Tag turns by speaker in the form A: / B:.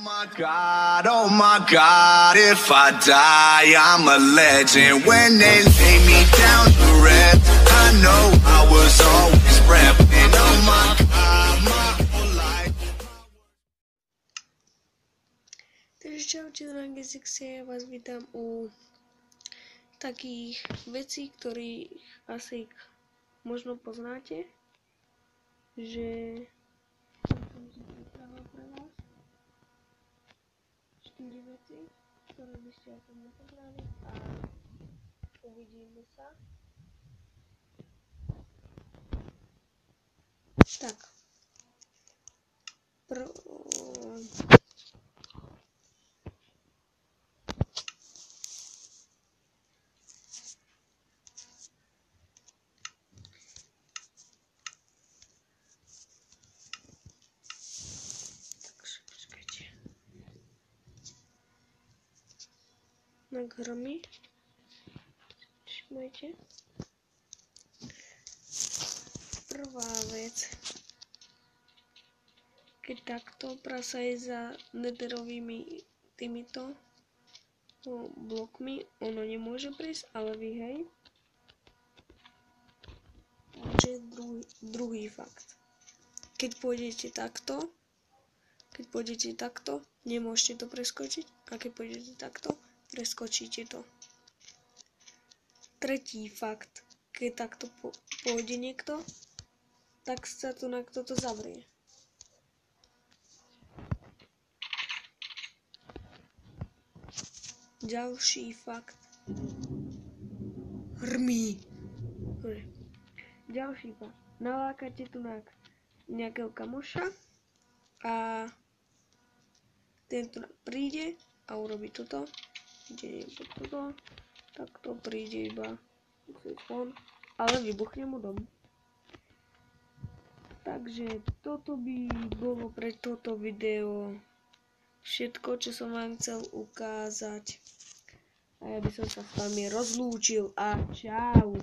A: Oh my God, if I die, I'm a legend. When they lay me down to rest, I know I was always repping. Oh my God, my whole life.
B: Takže čaute, na Gezixe, vás vítam u takých vecí, ktorých asi možno poznáte, že som si pripravil pre vás 4 veci, ktoré by ste asi nepoznali a uvidíme sa. Tak. Na grmy. Všimajte. Prvá vec. Keď takto prasa je za netherovými týmito blokmi, ono nemôže prísť, ale vy hej. Takže druhý fakt. Keď pôjdete takto, nemôžete to preskočiť, a keď pôjdete takto, preskočíte to. Tretí fakt. Keď takto pôjde niekto, tak sa tu na toto zavrie. Ďalší fakt. Hrmí. Ďalší fakt. Nalákate tu na nejakého kamoša a tento príde a urobí toto. Ide pod toto. Takto príde iba von, ale vybuchne mu dom. Takže toto by bolo pre toto video všetko, čo som vám chcel ukázať. A ja by som sa s vami rozlúčil a čau.